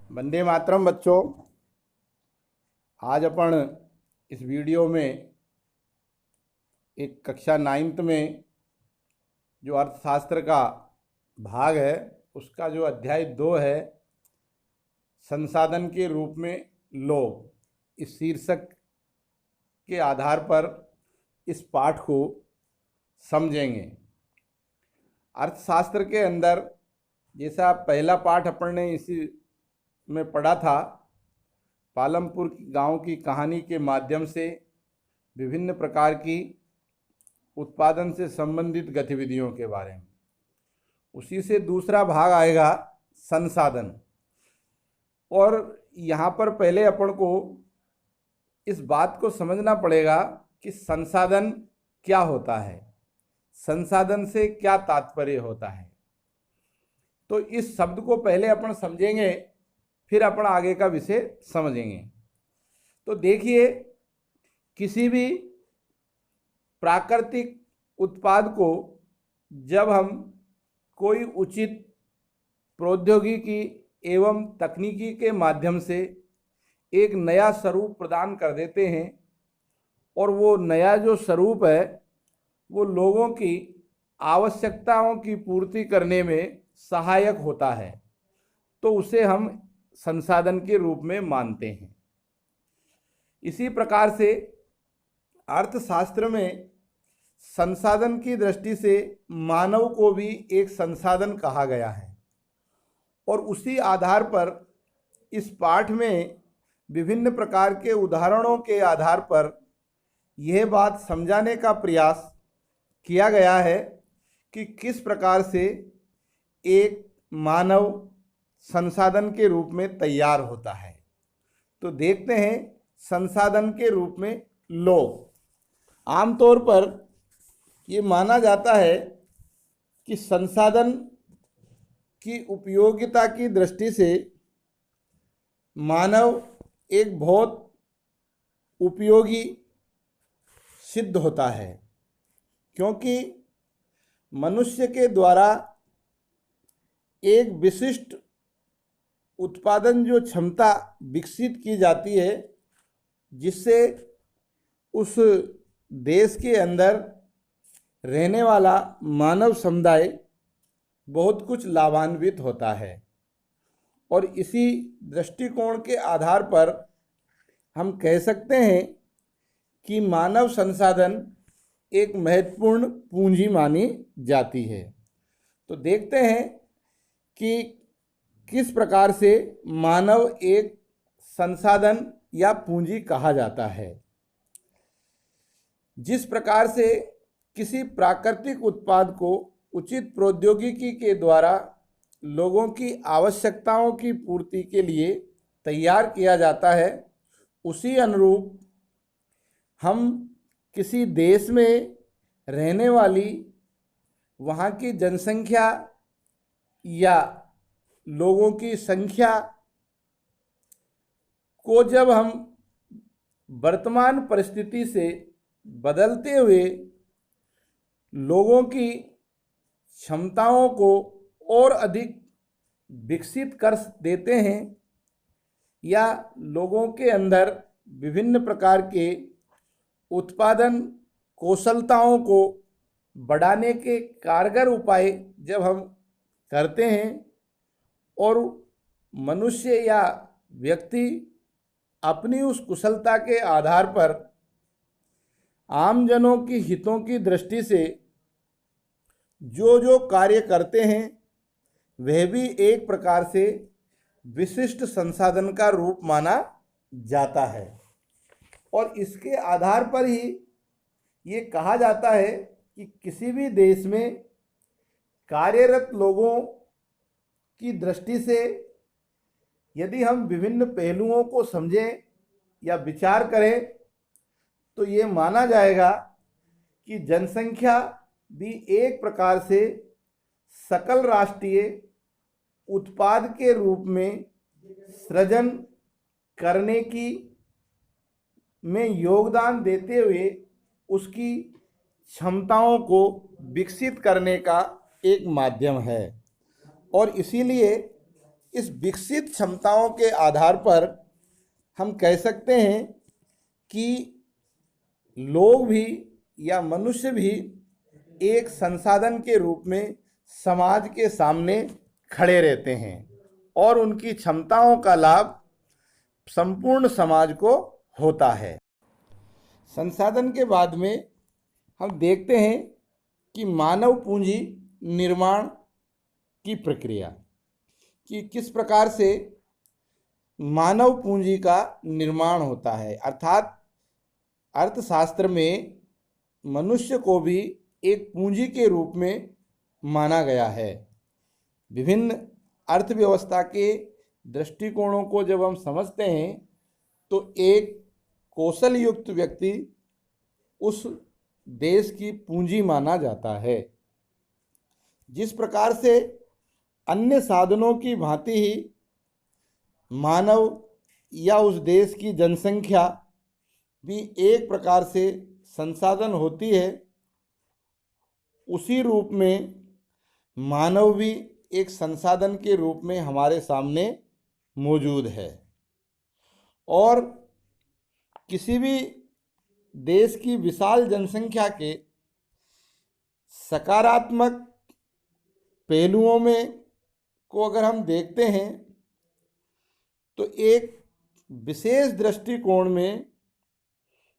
वंदे मातरम बच्चों। आज अपन इस वीडियो में एक कक्षा 9th में जो अर्थशास्त्र का भाग है उसका जो अध्याय 2 है, संसाधन के रूप में लोग, इस शीर्षक के आधार पर इस पाठ को समझेंगे। अर्थशास्त्र के अंदर जैसा पहला पाठ अपन ने इसी में पढ़ा था, पालमपुर गांव की कहानी के माध्यम से विभिन्न प्रकार की उत्पादन से संबंधित गतिविधियों के बारे में। उसी से दूसरा भाग आएगा संसाधन। और यहाँ पर पहले अपन को इस बात को समझना पड़ेगा कि संसाधन क्या होता है, संसाधन से क्या तात्पर्य होता है। तो इस शब्द को पहले अपन समझेंगे, फिर अपन आगे का विषय समझेंगे। तो देखिए, किसी भी प्राकृतिक उत्पाद को जब हम कोई उचित प्रौद्योगिकी एवं तकनीकी के माध्यम से एक नया स्वरूप प्रदान कर देते हैं और वो नया जो स्वरूप है वो लोगों की आवश्यकताओं की पूर्ति करने में सहायक होता है, तो उसे हम संसाधन के रूप में मानते हैं। इसी प्रकार से अर्थशास्त्र में संसाधन की दृष्टि से मानव को भी एक संसाधन कहा गया है और उसी आधार पर इस पाठ में विभिन्न प्रकार के उदाहरणों के आधार पर यह बात समझाने का प्रयास किया गया है कि किस प्रकार से एक मानव संसाधन के रूप में तैयार होता है। तो देखते हैं, संसाधन के रूप में लोग। आमतौर पर ये माना जाता है कि संसाधन की उपयोगिता की दृष्टि से मानव एक बहुत उपयोगी सिद्ध होता है, क्योंकि मनुष्य के द्वारा एक विशिष्ट उत्पादन जो क्षमता विकसित की जाती है, जिससे उस देश के अंदर रहने वाला मानव समुदाय बहुत कुछ लाभान्वित होता है। और इसी दृष्टिकोण के आधार पर हम कह सकते हैं कि मानव संसाधन एक महत्वपूर्ण पूंजी मानी जाती है। तो देखते हैं कि किस प्रकार से मानव एक संसाधन या पूंजी कहा जाता है। जिस प्रकार से किसी प्राकृतिक उत्पाद को उचित प्रौद्योगिकी के द्वारा लोगों की आवश्यकताओं की पूर्ति के लिए तैयार किया जाता है, उसी अनुरूप हम किसी देश में रहने वाली वहाँ की जनसंख्या या लोगों की संख्या को जब हम वर्तमान परिस्थिति से बदलते हुए लोगों की क्षमताओं को और अधिक विकसित कर देते हैं या लोगों के अंदर विभिन्न प्रकार के उत्पादन कौशलताओं को बढ़ाने के कारगर उपाय जब हम करते हैं और मनुष्य या व्यक्ति अपनी उस कुशलता के आधार पर आमजनों की हितों की दृष्टि से जो जो कार्य करते हैं, वह भी एक प्रकार से विशिष्ट संसाधन का रूप माना जाता है। और इसके आधार पर ही ये कहा जाता है कि किसी भी देश में कार्यरत लोगों की दृष्टि से यदि हम विभिन्न पहलुओं को समझें या विचार करें, तो ये माना जाएगा कि जनसंख्या भी एक प्रकार से सकल राष्ट्रीय उत्पाद के रूप में सृजन करने की में योगदान देते हुए उसकी क्षमताओं को विकसित करने का एक माध्यम है। और इसीलिए इस विकसित क्षमताओं के आधार पर हम कह सकते हैं कि लोग भी या मनुष्य भी एक संसाधन के रूप में समाज के सामने खड़े रहते हैं और उनकी क्षमताओं का लाभ संपूर्ण समाज को होता है। संसाधन के बाद में हम देखते हैं कि मानव पूंजी निर्माण की प्रक्रिया, कि किस प्रकार से मानव पूंजी का निर्माण होता है। अर्थात अर्थशास्त्र में मनुष्य को भी एक पूंजी के रूप में माना गया है। विभिन्न अर्थव्यवस्था के दृष्टिकोणों को जब हम समझते हैं तो एक कौशल युक्त व्यक्ति उस देश की पूंजी माना जाता है। जिस प्रकार से अन्य साधनों की भांति ही मानव या उस देश की जनसंख्या भी एक प्रकार से संसाधन होती है, उसी रूप में मानव भी एक संसाधन के रूप में हमारे सामने मौजूद है। और किसी भी देश की विशाल जनसंख्या के सकारात्मक पहलुओं में को अगर हम देखते हैं तो एक विशेष दृष्टिकोण में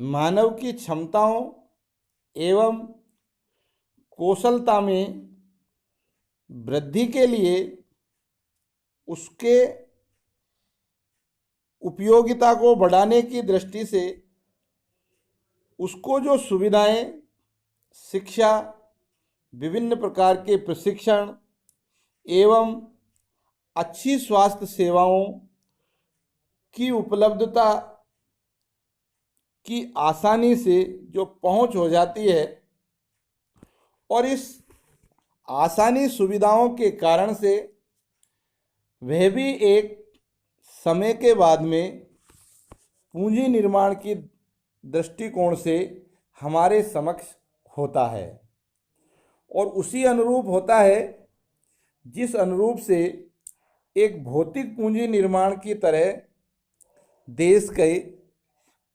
मानव की क्षमताओं एवं कौशलता में वृद्धि के लिए उसके उपयोगिता को बढ़ाने की दृष्टि से उसको जो सुविधाएं, शिक्षा, विभिन्न प्रकार के प्रशिक्षण एवं अच्छी स्वास्थ्य सेवाओं की उपलब्धता की आसानी से जो पहुंच हो जाती है, और इस आसानी सुविधाओं के कारण से वह भी एक समय के बाद में पूंजी निर्माण की दृष्टिकोण से हमारे समक्ष होता है। और उसी अनुरूप होता है जिस अनुरूप से एक भौतिक पूंजी निर्माण की तरह देश के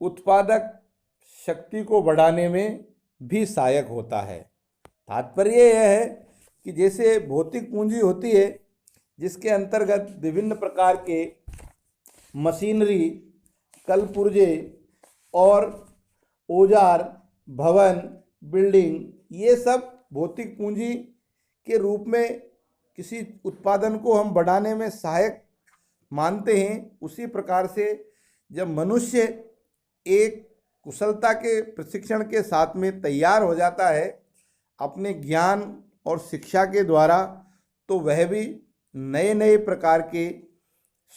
उत्पादक शक्ति को बढ़ाने में भी सहायक होता है। तात्पर्य यह है कि जैसे भौतिक पूंजी होती है जिसके अंतर्गत विभिन्न प्रकार के मशीनरी, कल पुर्जे और औजार, भवन, बिल्डिंग, ये सब भौतिक पूंजी के रूप में किसी उत्पादन को हम बढ़ाने में सहायक मानते हैं। उसी प्रकार से जब मनुष्य एक कुशलता के प्रशिक्षण के साथ में तैयार हो जाता है अपने ज्ञान और शिक्षा के द्वारा, तो वह भी नए नए प्रकार के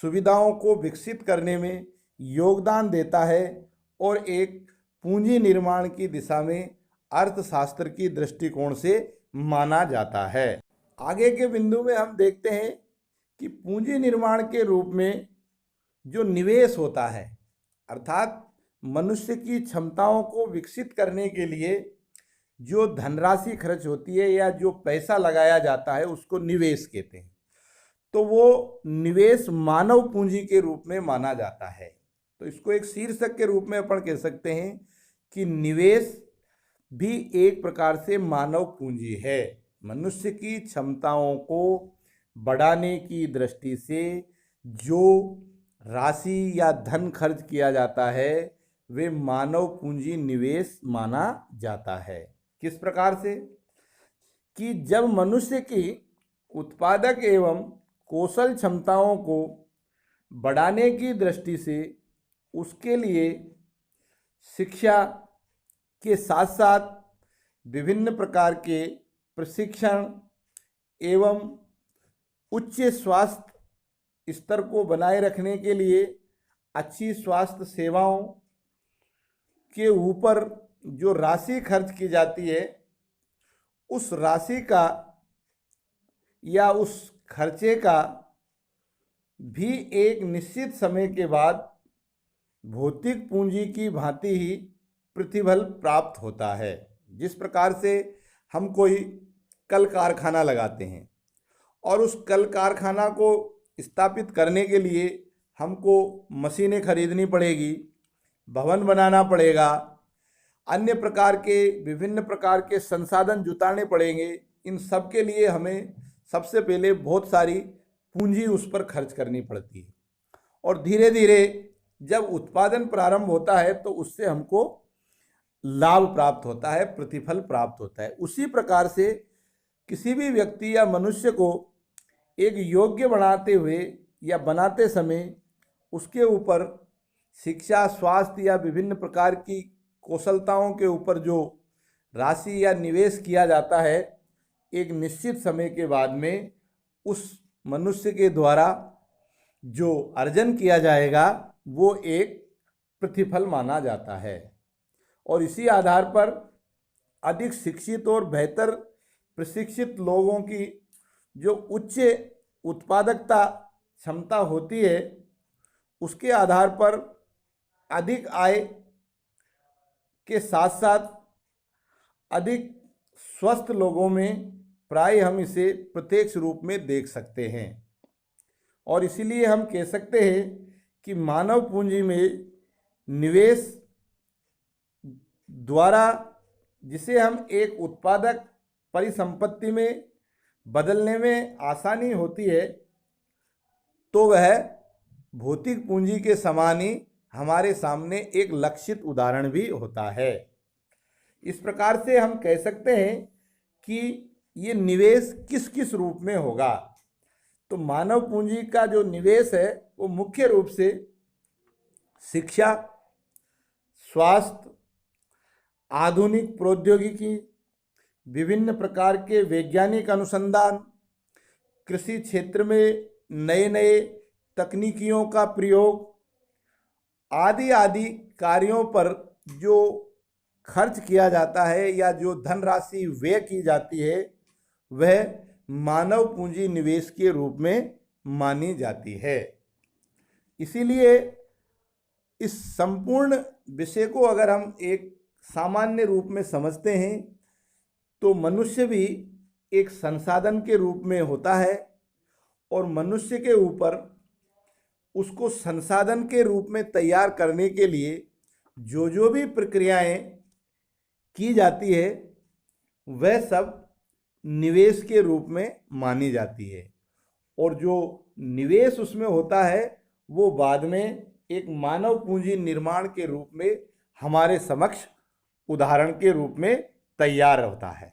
सुविधाओं को विकसित करने में योगदान देता है और एक पूंजी निर्माण की दिशा में अर्थशास्त्र की दृष्टिकोण से माना जाता है। आगे के बिंदु में हम देखते हैं कि पूंजी निर्माण के रूप में जो निवेश होता है, अर्थात मनुष्य की क्षमताओं को विकसित करने के लिए जो धनराशि खर्च होती है या जो पैसा लगाया जाता है उसको निवेश कहते हैं। तो वो निवेश मानव पूंजी के रूप में माना जाता है। तो इसको एक शीर्षक के रूप में अपन कह सकते हैं कि निवेश भी एक प्रकार से मानव पूंजी है। मनुष्य की क्षमताओं को बढ़ाने की दृष्टि से जो राशि या धन खर्च किया जाता है वे मानव पूंजी निवेश माना जाता है। किस प्रकार से कि जब मनुष्य की उत्पादक एवं कौशल क्षमताओं को बढ़ाने की दृष्टि से उसके लिए शिक्षा के साथ साथ विभिन्न प्रकार के प्रशिक्षण एवं उच्च स्वास्थ्य स्तर को बनाए रखने के लिए अच्छी स्वास्थ्य सेवाओं के ऊपर जो राशि खर्च की जाती है, उस राशि का या उस खर्चे का भी एक निश्चित समय के बाद भौतिक पूंजी की भांति ही प्रतिफल प्राप्त होता है। जिस प्रकार से हम कोई कल कारखाना लगाते हैं और उस कल कारखाना को स्थापित करने के लिए हमको मशीनें खरीदनी पड़ेगी, भवन बनाना पड़ेगा, अन्य प्रकार के विभिन्न प्रकार के संसाधन जुटाने पड़ेंगे। इन सब के लिए हमें सबसे पहले बहुत सारी पूंजी उस पर खर्च करनी पड़ती है और धीरे धीरे जब उत्पादन प्रारंभ होता है तो उससे हमको लाभ प्राप्त होता है, प्रतिफल प्राप्त होता है। उसी प्रकार से किसी भी व्यक्ति या मनुष्य को एक योग्य बनाते हुए या बनाते समय उसके ऊपर शिक्षा, स्वास्थ्य या विभिन्न प्रकार की कौशलताओं के ऊपर जो राशि या निवेश किया जाता है, एक निश्चित समय के बाद में उस मनुष्य के द्वारा जो अर्जन किया जाएगा वो एक प्रतिफल माना जाता है। और इसी आधार पर अधिक शिक्षित और बेहतर प्रशिक्षित लोगों की जो उच्च उत्पादकता क्षमता होती है, उसके आधार पर अधिक आय के साथ साथ अधिक स्वस्थ लोगों में प्राय हम इसे प्रत्यक्ष रूप में देख सकते हैं। और इसीलिए हम कह सकते हैं कि मानव पूंजी में निवेश द्वारा जिसे हम एक उत्पादक परिसंपत्ति में बदलने में आसानी होती है, तो वह भौतिक पूंजी के समान ही हमारे सामने एक लक्षित उदाहरण भी होता है। इस प्रकार से हम कह सकते हैं कि ये निवेश किस किस रूप में होगा। तो मानव पूंजी का जो निवेश है वो मुख्य रूप से शिक्षा, स्वास्थ्य, आधुनिक प्रौद्योगिकी, विभिन्न प्रकार के वैज्ञानिक अनुसंधान, कृषि क्षेत्र में नए नए तकनीकियों का प्रयोग आदि आदि कार्यों पर जो खर्च किया जाता है या जो धनराशि व्यय की जाती है वह मानव पूंजी निवेश के रूप में मानी जाती है। इसीलिए इस संपूर्ण विषय को अगर हम एक सामान्य रूप में समझते हैं तो मनुष्य भी एक संसाधन के रूप में होता है और मनुष्य के ऊपर उसको संसाधन के रूप में तैयार करने के लिए जो भी प्रक्रियाएं की जाती है वह सब निवेश के रूप में मानी जाती है। और जो निवेश उसमें होता है वो बाद में एक मानव पूंजी निर्माण के रूप में हमारे समक्ष उदाहरण के रूप में तैयार होता है।